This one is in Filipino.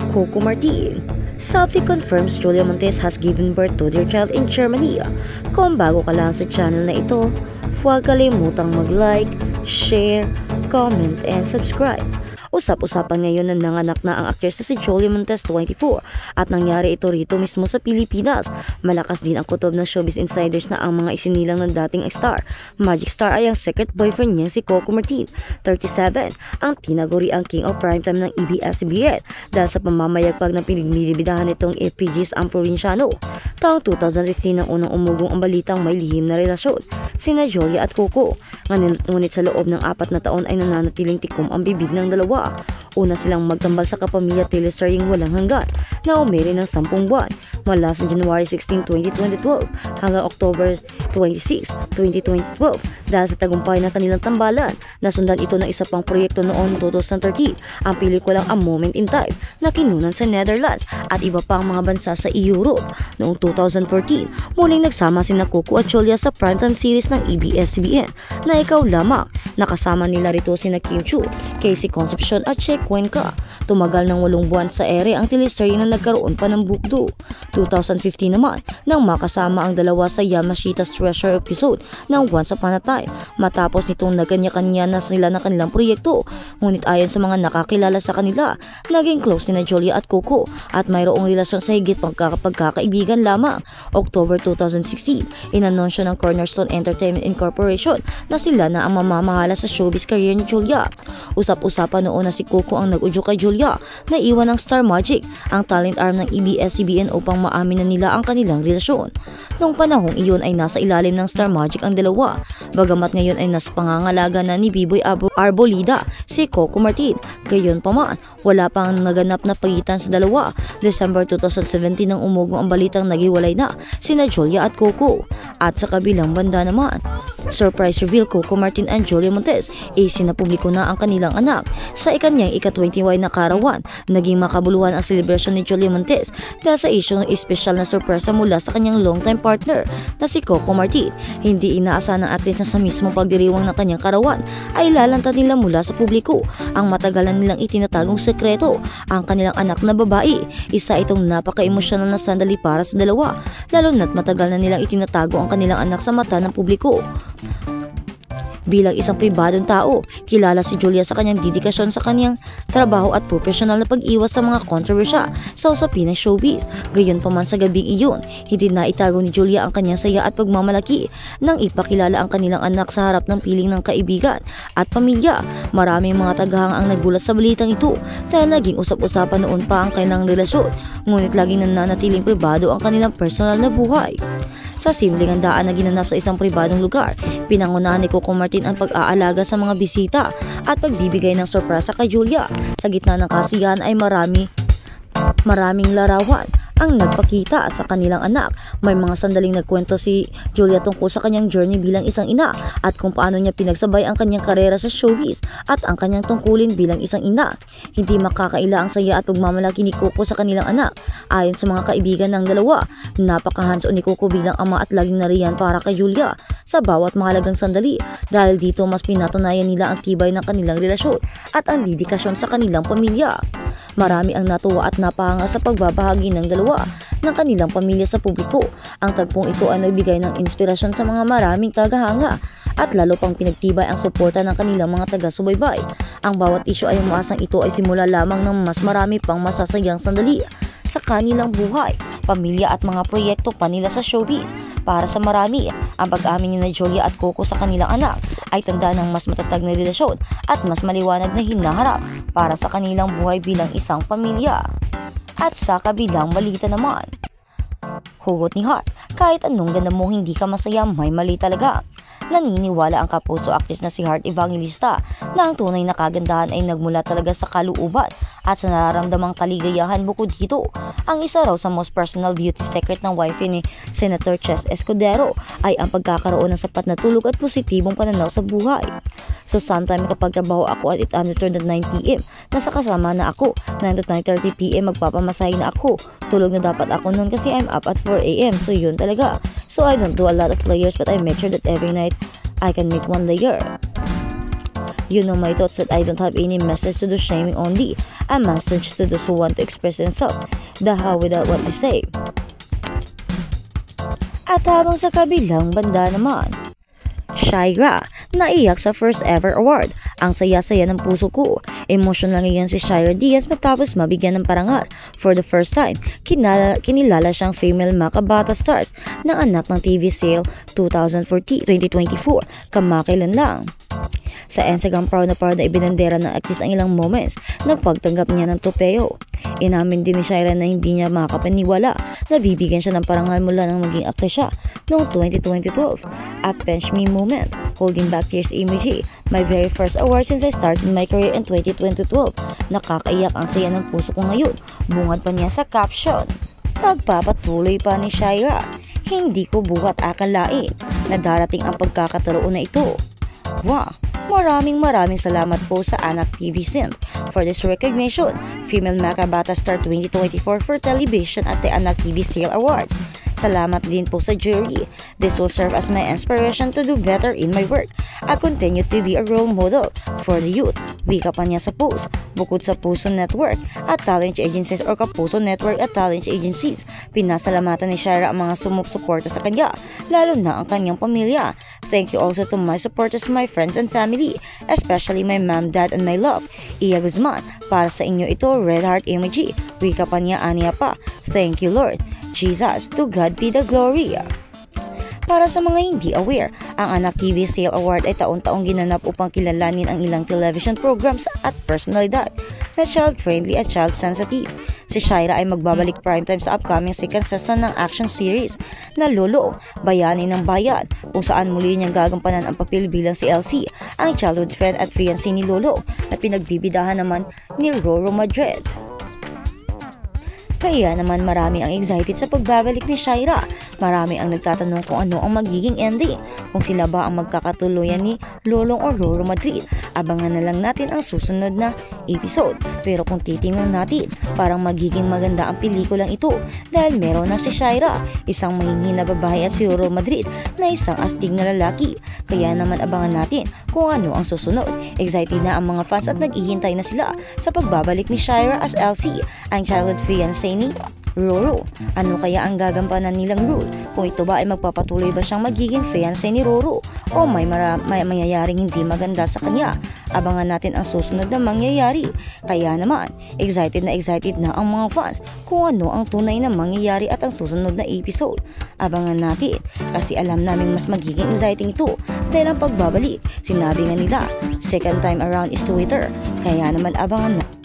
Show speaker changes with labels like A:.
A: Coco Martin. Subsi confirms Julia Montes has given birth to their child in Germany. Kung bago ka lang sa channel na ito, huwag kalimutang mag-like, share, comment, and subscribe. Usap-usapan ngayon na nanganak na ang actress na si Julia Montes 24 at nangyari ito rito mismo sa Pilipinas. Malakas din ang kutob ng showbiz insiders na ang mga isinilang ng dating star. Magic star ay ang secret boyfriend niya si Coco Martin, 37, ang tinaguri ang king of primetime ng ABS-CBN dahil sa pamamayagpag ng pinagbibidahan nitong FPGs ang probinsyano. Taong 2015 nang unang umugong ang balitang may lihim na relasyon sina Julia at Coco. Ngunit sa loob ng 4 na taon ay nananatiling tikom ang bibig ng dalawa. Una silang magtambal sa kapamilya telestarring walang hanggan na umiri ng 10 buwan mula sa January 16, 2012 hanggang October 26, 2012 dahil sa tagumpay ng kanilang tambalan. Nasundan ito ng isa pang proyekto noong 2013, ang pelikulang A Moment in Time na kinunan sa Netherlands at iba pang mga bansa sa Europe. Noong 2014, muling nagsama sina Coco at Julia sa primetime series ng ABS-CBN na Ikaw Lamang. Nakasama nila rito sina Kim Chiu, Casey Concepcion at Che Cuenca. Tumagal ng 8 buwan sa ere ang teleserye na nagkaroon pa ng bugdo. 2015 naman nang makasama ang dalawa sa Yamashita's Treasure episode ng Once Upon a Time matapos nitong nagkanya-kanya na sila ng kanilang proyekto. Ngunit ayon sa mga nakakilala sa kanila, naging close sina Julia at Coco at mayroong relasyon sa higit pagkakaibigan lamang. October 2016, inanunsyo ng Cornerstone Entertainment Incorporation na sila na ang mamamahala sa showbiz career ni Julia. Usap-usapan noon na si Coco ang nag-udyok kay Julia na iwan ng Star Magic, ang talent arm ng ABS-CBN upang maamin na nila ang kanilang relasyon. Noong panahong iyon ay nasa ilalim ng Star Magic ang dalawa, bagamat ngayon ay nasa pangangalaga na ni Biboy Arbolida si Coco Martin. Gayunpaman, wala pang naganap na pagitan sa dalawa. December 2017 nang umugong ang balitang naghiwalay na sina Julia at Coco. At sa kabilang banda naman, surprise reveal Coco Martin and Julia Montes sinapubliko na ang kanilang anak. Sa ikanyang ika-21 na karawan, naging makabuluhan ang selebrasyon ni Julia Montes dahil sa isyong espesyal na sorpresa mula sa kanyang long-time partner na si Coco Martin. Hindi inaasahan ng aktris na sa mismong pagdiriwang ng kanyang karawan ay lalantad nila mula sa publiko ang matagalan nilang itinatagong sekreto, ang kanilang anak na babae. Isa itong napaka-emosyonal na sandali para sa dalawa, lalo na't matagal na nilang itinatago ang kanilang anak sa mata ng publiko. Bilang isang pribadong tao, kilala si Julia sa kanyang dedikasyon sa kanyang trabaho at profesional na pag-iwas sa mga kontrobersya sa usapin ng showbiz. Gayunpaman sa gabing iyon, hindi na itago ni Julia ang kanyang saya at pagmamalaki nang ipakilala ang kanilang anak sa harap ng piling ng kaibigan at pamilya. Maraming mga tagahanga ang nagulat sa balitang ito dahil naging usap-usapan noon pa ang kanilang relasyon, ngunit laging nananatiling pribado ang kanilang personal na buhay. Sa simpleng handaan na ginanap sa isang pribadong lugar, pinangunahan ni Coco Martin ang pag-aalaga sa mga bisita at pagbibigay ng sorpresa kay Julia. Sa gitna ng kasiyahan ay maraming larawan ang nagpakita sa kanilang anak. May mga sandaling nagkwento si Julia tungkol sa kanyang journey bilang isang ina at kung paano niya pinagsabay ang kanyang karera sa showbiz at ang kanyang tungkulin bilang isang ina. Hindi makakaila ang saya at pagmamalaki ni Coco sa kanilang anak. Ayon sa mga kaibigan ng dalawa, napaka-hands-on ni Coco bilang ama at laging nariyan para kay Julia sa bawat mahalagang sandali. Dahil dito mas pinatunayan nila ang tibay ng kanilang relasyon at ang dedikasyon sa kanilang pamilya. Marami ang natuwa at napahanga sa pagbabahagi ng dalawa ng kanilang pamilya sa publiko. Ang tagpong ito ay nagbigay ng inspirasyon sa mga maraming tagahanga at lalo pang pinagtibay ang suporta ng kanilang mga taga-subaybay. Ang bawat isyu ay umaasang ito ay simula lamang ng mas marami pang masasayang sandali sa kanilang buhay, pamilya at mga proyekto pa nila sa showbiz. Para sa marami, ang pag-amin ni Julia at Coco sa kanilang anak ay tanda ng mas matatag na relasyon at mas maliwanag na hinaharap para sa kanilang buhay bilang isang pamilya. At sa kabilang balita naman, hugot ni Heart, kahit anong ganda mo hindi ka masaya, may mali talaga. Naniniwala ang kapuso actress na si Heart Evangelista na ang tunay na kagandahan ay nagmula talaga sa kalooban at sa nararamdamang kaligayahan. Bukod dito, ang isa raw sa most personal beauty secret ng wifey ni Senator Chess Escudero ay ang pagkakaroon ng sapat na tulog at positibong pananaw sa buhay. So sometime kapag trabaho ako at it understood at 9 PM, nasa kasama na ako. 9 to 9:30 PM magpapamasahe na ako. Tulog na dapat ako noon kasi I'm up at 4 AM. So yun talaga. So I don't do a lot of layers but I make sure that every night I can make one layer. You know my thoughts that I don't have any message to do shaming, only a message to those who want to express themselves, the how without what to say. At habang sa kabilang banda naman, Shaira, naiyak sa first ever award. Ang saya-saya ng puso ko. Emotional ngayon si Shaira Diaz matapos mabigyan ng parangal. For the first time, kinilala siyang female Makabata Stars ng anak ng TV Sale 2024, kamakailan lang. Sa Instagram, proud na ibinandera ng actress ang ilang moments ng pagtanggap niya ng tupeo. Inamin din ni Shaira na hindi niya makapaniwala na bibigyan siya ng parangal mula nang maging actor siya noong 2012. A pinch me moment, holding back tears emoji. My very first award since I started my career in 2012. Nakakaiyak, ang saya ng puso ko ngayon. Bungad pa niya sa caption. Pagpapatuloy pa ni Shaira, hindi ko buhat akalain na darating ang pagkakataroon na ito. Wow! Maraming salamat po sa Anak TV Synth for this recognition, Female Makabata Star 2024 for television at the Anak TV Sale Awards. Salamat din po sa jury. This will serve as my inspiration to do better in my work. I continue to be a role model for the youth. Bika pa niya sa post. Bukod sa Puso Network at Talent Agencies or Kapuso Network at Talent Agencies, pinasalamatan ni Shaira ang mga sumusuporta sa kanya, lalo na ang kanyang pamilya. Thank you also to my supporters, my friends and family, especially my mom, dad, and my love. Iya Guzman, para sa inyo ito, red heart emoji. Wika pa niya, aniya pa. Thank you Lord. Jesus, to God be the glory. Para sa mga hindi aware, ang Anak TV Sale Award ay taon-taong ginanap upang kilalanin ang ilang television programs at personalidad na child-friendly at child-sensitive. Si Shaira ay magbabalik primetime sa upcoming second season ng action series na Lolo, Bayani ng Bayan, kung saan muli niyang gagampanan ang papel bilang si Elsie, ang childhood friend at fiancé ni Lolo na pinagbibidahan naman ni Roro Madrid. Kaya naman marami ang excited sa pagbabalik ni Shaira. Marami ang nagtatanong kung ano ang magiging ending, kung sila ba ang magkakatuluyan ni Lolong o Roro Madrid. Abangan na lang natin ang susunod na episode. Pero kung titingnan natin, parang magiging maganda ang pelikulang ito dahil meron na si Shaira, isang mahihina na babae, at si Roro Madrid na isang astig na lalaki. Kaya naman abangan natin kung ano ang susunod. Excited na ang mga fans at naghihintay na sila sa pagbabalik ni Shaira as Elsie, ang childhood fiancé ni Roro. Ano kaya ang gagampanan nilang role? Kung ito ba ay magpapatuloy ba siyang magiging fiancé ni Roro o may mangyayaring hindi maganda sa kanya? Abangan natin ang susunod na mangyayari. Kaya naman, excited na ang mga fans kung ano ang tunay na mangyayari at ang susunod na episode. Abangan natin kasi alam namin mas magiging exciting ito dahil ang pagbabalik, sinabi nga nila, second time around is sweeter. Kaya naman abangan na.